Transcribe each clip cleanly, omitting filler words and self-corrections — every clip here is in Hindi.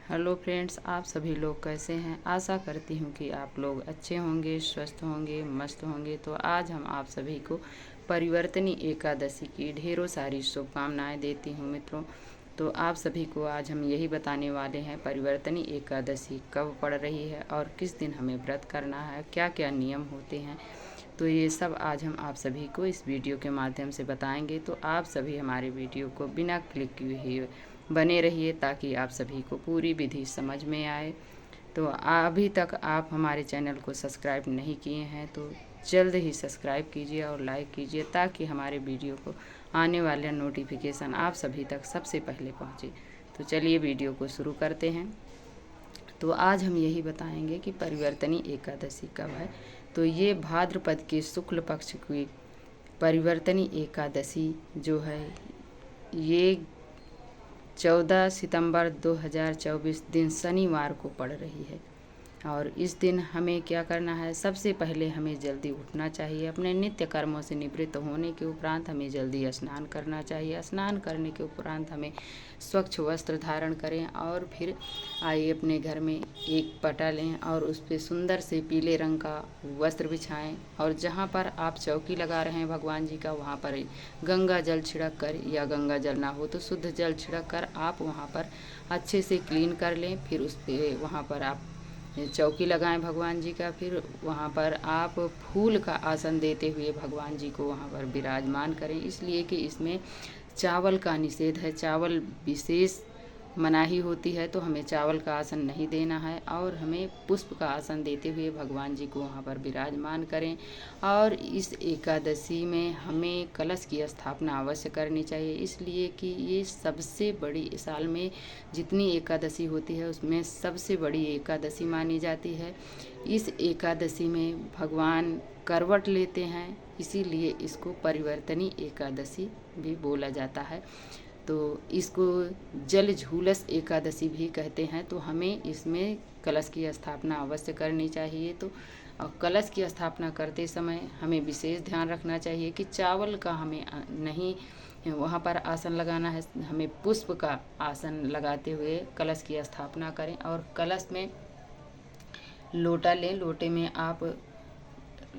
हेलो फ्रेंड्स, आप सभी लोग कैसे हैं। आशा करती हूँ कि आप लोग अच्छे होंगे, स्वस्थ होंगे, मस्त होंगे। तो आज हम आप सभी को परिवर्तनी एकादशी की ढेरों सारी शुभकामनाएं देती हूँ मित्रों। तो आप सभी को आज हम यही बताने वाले हैं परिवर्तनी एकादशी कब पड़ रही है और किस दिन हमें व्रत करना है, क्या क्या नियम होते हैं। तो ये सब आज हम आप सभी को इस वीडियो के माध्यम से बताएंगे। तो आप सभी हमारे वीडियो को बिना क्लिक किए हुए बने रहिए ताकि आप सभी को पूरी विधि समझ में आए। तो अभी तक आप हमारे चैनल को सब्सक्राइब नहीं किए हैं तो जल्द ही सब्सक्राइब कीजिए और लाइक कीजिए ताकि हमारे वीडियो को आने वाले नोटिफिकेशन आप सभी तक सबसे पहले पहुँचे। तो चलिए वीडियो को शुरू करते हैं। तो आज हम यही बताएंगे कि परिवर्तनी एकादशी कब है। तो ये भाद्रपद के शुक्ल पक्ष की परिवर्तनी एकादशी जो है ये 14 सितंबर 2024 दिन शनिवार को पड़ रही है। और इस दिन हमें क्या करना है, सबसे पहले हमें जल्दी उठना चाहिए। अपने नित्य कर्मों से निवृत्त होने के उपरांत हमें जल्दी स्नान करना चाहिए। स्नान करने के उपरांत हमें स्वच्छ वस्त्र धारण करें और फिर आइए अपने घर में एक पटा लें और उस पर सुंदर से पीले रंग का वस्त्र बिछाएं। और जहाँ पर आप चौकी लगा रहे हैं भगवान जी का, वहाँ पर गंगा जल छिड़क कर, या गंगा जल ना हो तो शुद्ध जल छिड़क कर आप वहाँ पर अच्छे से क्लीन कर लें। फिर उस पर वहाँ पर आप चौकी लगाएं भगवान जी का। फिर वहाँ पर आप फूल का आसन देते हुए भगवान जी को वहाँ पर विराजमान करें, इसलिए कि इसमें चावल का निषेध है। चावल विशेष मनाही होती है, तो हमें चावल का आसन नहीं देना है और हमें पुष्प का आसन देते हुए भगवान जी को वहाँ पर विराजमान करें। और इस एकादशी में हमें कलश की स्थापना अवश्य करनी चाहिए, इसलिए कि ये सबसे बड़ी, साल में जितनी एकादशी होती है उसमें सबसे बड़ी एकादशी मानी जाती है। इस एकादशी में भगवान करवट लेते हैं, इसीलिए इसको परिवर्तनी एकादशी भी बोला जाता है। तो इसको जल झूलस एकादशी भी कहते हैं। तो हमें इसमें कलश की स्थापना अवश्य करनी चाहिए। तो कलश की स्थापना करते समय हमें विशेष ध्यान रखना चाहिए कि चावल का हमें नहीं वहाँ पर आसन लगाना है, हमें पुष्प का आसन लगाते हुए कलश की स्थापना करें। और कलश में लोटा लें, लोटे में आप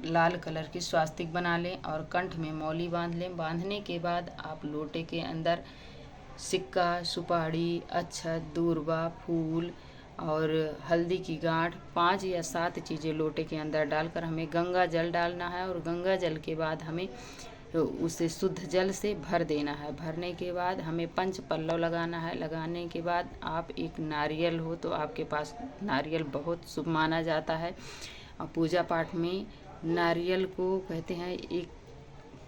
लाल कलर की स्वास्तिक बना लें और कंठ में मौली बांध लें। बांधने के बाद आप लोटे के अंदर सिक्का, सुपारी, अक्षत, दूर्वा, फूल और हल्दी की गांठ 5 या 7 चीज़ें लोटे के अंदर डालकर हमें गंगा जल डालना है। और गंगा जल के बाद हमें उसे शुद्ध जल से भर देना है। भरने के बाद हमें पंच पल्लव लगाना है। लगाने के बाद आप एक नारियल हो तो आपके पास नारियल बहुत शुभ माना जाता है। और पूजा पाठ में नारियल को कहते हैं एक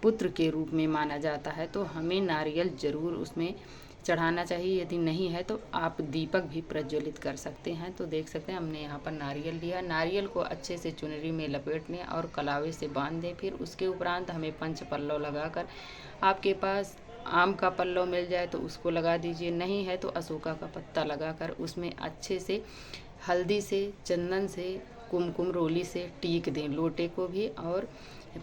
पुत्र के रूप में माना जाता है, तो हमें नारियल ज़रूर उसमें चढ़ाना चाहिए। यदि नहीं है तो आप दीपक भी प्रज्वलित कर सकते हैं। तो देख सकते हैं हमने यहाँ पर नारियल लिया। नारियल को अच्छे से चुनरी में लपेट लें और कलावे से बांध दें। फिर उसके उपरांत हमें पंच पल्लव लगाकर, आपके पास आम का पल्लव मिल जाए तो उसको लगा दीजिए, नहीं है तो अशोका का पत्ता लगाकर उसमें अच्छे से हल्दी से, चंदन से, कुमकुम रोली से टीक दें, लोटे को भी और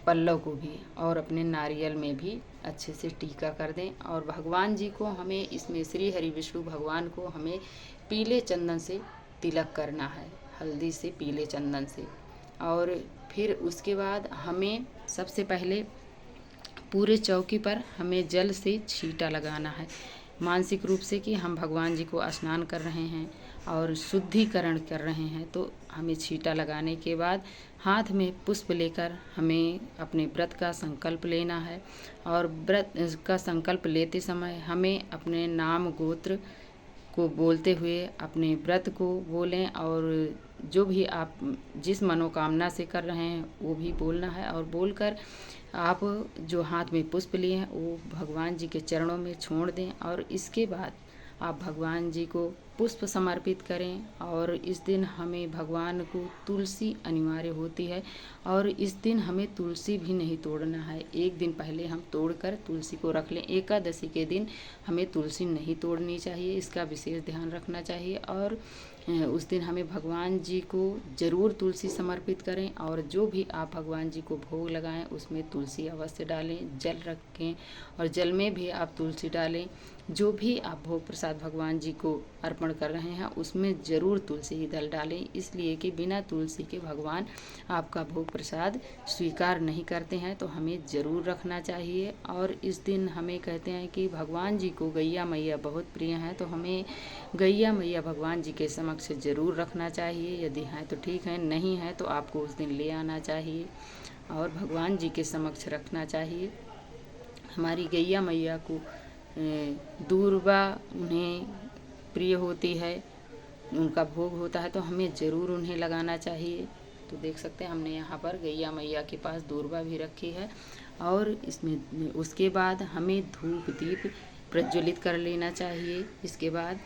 पल्लव को भी, और अपने नारियल में भी अच्छे से टीका कर दें। और भगवान जी को हमें इसमें, श्री हरि विष्णु भगवान को हमें पीले चंदन से तिलक करना है, हल्दी से, पीले चंदन से। और फिर उसके बाद हमें सबसे पहले पूरे चौकी पर हमें जल से छींटा लगाना है, मानसिक रूप से कि हम भगवान जी को स्नान कर रहे हैं और शुद्धिकरण कर रहे हैं। तो हमें छींटा लगाने के बाद हाथ में पुष्प लेकर हमें अपने व्रत का संकल्प लेना है। और व्रत का संकल्प लेते समय हमें अपने नाम गोत्र को बोलते हुए अपने व्रत को बोलें, और जो भी आप जिस मनोकामना से कर रहे हैं वो भी बोलना है। और बोलकर आप जो हाथ में पुष्प लिए हैं वो भगवान जी के चरणों में छोड़ दें। और इसके बाद आप भगवान जी को पुष्प समर्पित करें। और इस दिन हमें भगवान को तुलसी अनिवार्य होती है, और इस दिन हमें तुलसी भी नहीं तोड़ना है। एक दिन पहले हम तोड़कर तुलसी को रख लें। एकादशी के दिन हमें तुलसी नहीं तोड़नी चाहिए, इसका विशेष ध्यान रखना चाहिए। और उस दिन हमें भगवान जी को ज़रूर तुलसी समर्पित करें। और जो भी आप भगवान जी को भोग लगाएं उसमें तुलसी अवश्य डालें, जल रखें और जल में भी आप तुलसी डालें। जो भी आप भोग प्रसाद भगवान जी को अर्पण अर्पण कर रहे हैं उसमें ज़रूर तुलसी दल डालें, इसलिए कि बिना तुलसी के भगवान आपका भोग प्रसाद स्वीकार नहीं करते हैं। तो हमें ज़रूर रखना चाहिए। और इस दिन हमें कहते हैं कि भगवान जी को गैया मैया बहुत प्रिय हैं, तो हमें गैया मैया भगवान जी के समक्ष ज़रूर रखना चाहिए। यदि हैं तो ठीक है, नहीं है तो आपको उस दिन ले आना चाहिए और भगवान जी के समक्ष रखना चाहिए। हमारी गैया मैया को दूर्वा उन्हें प्रिय होती है, उनका भोग होता है, तो हमें ज़रूर उन्हें लगाना चाहिए। तो देख सकते हैं हमने यहाँ पर गैया मैया के पास दूर्वा भी रखी है। और इसमें उसके बाद हमें धूप दीप प्रज्वलित कर लेना चाहिए। इसके बाद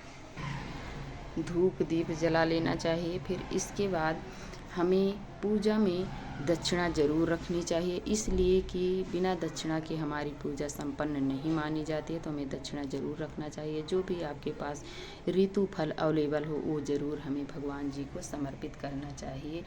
धूप दीप जला लेना चाहिए। फिर इसके बाद हमें पूजा में दक्षिणा ज़रूर रखनी चाहिए, इसलिए कि बिना दक्षिणा के हमारी पूजा संपन्न नहीं मानी जाती है। तो हमें दक्षिणा ज़रूर रखना चाहिए। जो भी आपके पास ऋतु फल अवेलेबल हो वो ज़रूर हमें भगवान जी को समर्पित करना चाहिए।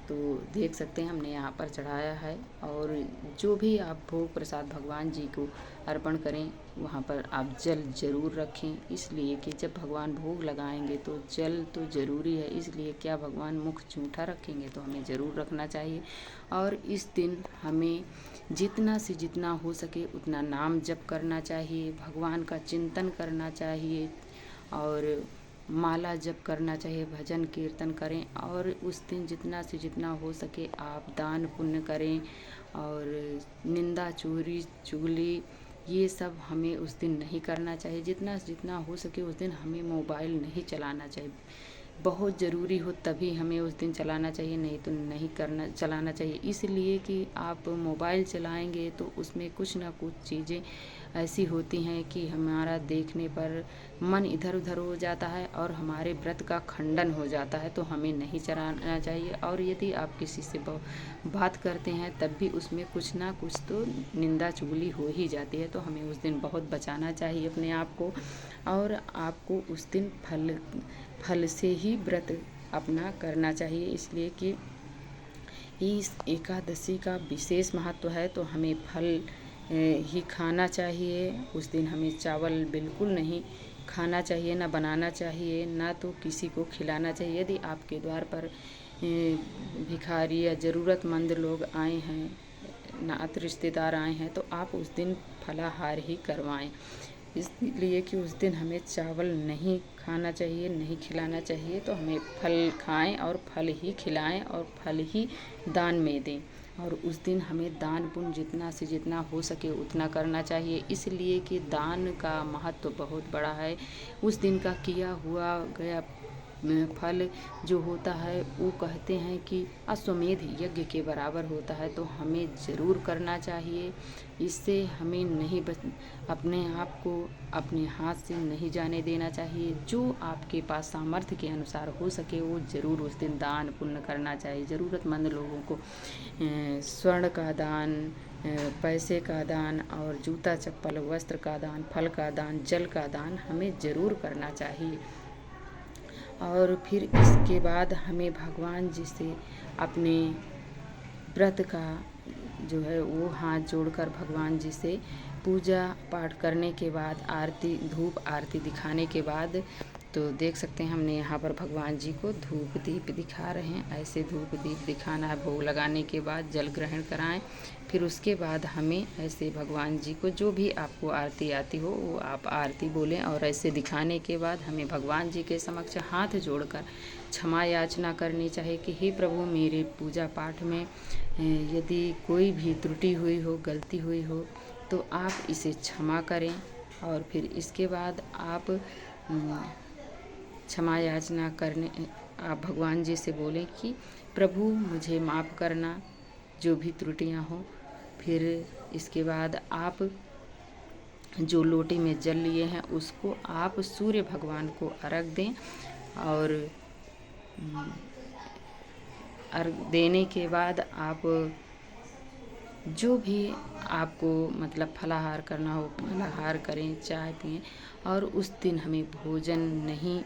तो देख सकते हैं हमने यहाँ पर चढ़ाया है। और जो भी आप भोग प्रसाद भगवान जी को अर्पण करें वहाँ पर आप जल ज़रूर रखें, इसलिए कि जब भगवान भोग लगाएंगे तो जल तो ज़रूरी है। इसलिए क्या भगवान मुख जूठा रखेंगे, तो हमें ज़रूर रखना चाहिए। और इस दिन हमें जितना से जितना हो सके उतना नाम जप करना चाहिए, भगवान का चिंतन करना चाहिए और माला जप करना चाहिए, भजन कीर्तन करें। और उस दिन जितना से जितना हो सके आप दान पुण्य करें। और निंदा चुगली ये सब हमें उस दिन नहीं करना चाहिए। जितना से जितना हो सके उस दिन हमें मोबाइल नहीं चलाना चाहिए। बहुत ज़रूरी हो तभी हमें उस दिन चलाना चाहिए, नहीं तो नहीं चलाना चाहिए। इसलिए कि आप मोबाइल चलाएंगे तो उसमें कुछ ना कुछ चीज़ें ऐसी होती हैं कि हमारा देखने पर मन इधर उधर हो जाता है और हमारे व्रत का खंडन हो जाता है, तो हमें नहीं चलाना चाहिए। और यदि आप किसी से बात करते हैं तब भी उसमें कुछ ना कुछ तो निंदा चुगली हो ही जाती है, तो हमें उस दिन बहुत बचाना चाहिए अपने आप को। और आपको उस दिन फल से ही व्रत अपना करना चाहिए, इसलिए कि इस एकादशी का विशेष महत्व है। तो हमें फल ही खाना चाहिए। उस दिन हमें चावल बिल्कुल नहीं खाना चाहिए, ना बनाना चाहिए, ना तो किसी को खिलाना चाहिए। यदि आपके द्वार पर भिखारी या ज़रूरतमंद लोग आए हैं, नात रिश्तेदार आए हैं, तो आप उस दिन फलाहार ही करवाएं, इसलिए कि उस दिन हमें चावल नहीं खाना चाहिए, नहीं खिलाना चाहिए। तो हमें फल खाएं और फल ही खिलाएं और फल ही दान में दें। और उस दिन हमें दान पुण्य जितना से जितना हो सके उतना करना चाहिए, इसलिए कि दान का महत्व बहुत बड़ा है। उस दिन का किया हुआ गया फल जो होता है वो कहते हैं कि अश्वमेध यज्ञ के बराबर होता है। तो हमें ज़रूर करना चाहिए। इससे हमें नहीं अपने आप को अपने हाथ से नहीं जाने देना चाहिए। जो आपके पास सामर्थ्य के अनुसार हो सके वो ज़रूर उस दिन दान पुण्य करना चाहिए। ज़रूरतमंद लोगों को स्वर्ण का दान, पैसे का दान और जूता चप्पल वस्त्र का दान, फल का दान, जल का दान हमें ज़रूर करना चाहिए। और फिर इसके बाद हमें भगवान जी से अपने व्रत का जो है वो हाथ जोड़कर भगवान जी से पूजा पाठ करने के बाद आरती धूप आरती दिखाने के बाद, तो देख सकते हैं हमने यहाँ पर भगवान जी को धूप दीप दिखा रहे हैं। ऐसे धूप दीप दिखाना है। भोग लगाने के बाद जल ग्रहण कराएं। फिर उसके बाद हमें ऐसे भगवान जी को जो भी आपको आरती आती हो वो आप आरती बोलें। और ऐसे दिखाने के बाद हमें भगवान जी के समक्ष हाथ जोड़कर क्षमा याचना करनी चाहिए कि हे प्रभु, मेरे पूजा पाठ में यदि कोई भी त्रुटि हुई हो, गलती हुई हो, तो आप इसे क्षमा करें। और फिर इसके बाद आप क्षमा याचना करने आप भगवान जी से बोलें कि प्रभु मुझे माफ़ करना जो भी त्रुटियां हों। फिर इसके बाद आप जो लोटे में जल लिए हैं उसको आप सूर्य भगवान को अर्घ दें। और अर्घ देने के बाद आप जो भी आपको मतलब फलाहार करना हो फलाहार करें, चाय पिएं। और उस दिन हमें भोजन नहीं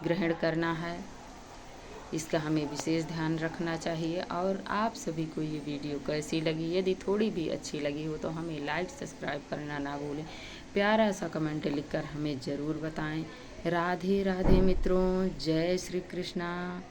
ग्रहण करना है, इसका हमें विशेष ध्यान रखना चाहिए। और आप सभी को ये वीडियो कैसी लगी, यदि थोड़ी भी अच्छी लगी हो तो हमें लाइक सब्सक्राइब करना ना भूलें। प्यारा सा कमेंट लिखकर हमें ज़रूर बताएं। राधे राधे मित्रों, जय श्री कृष्णा।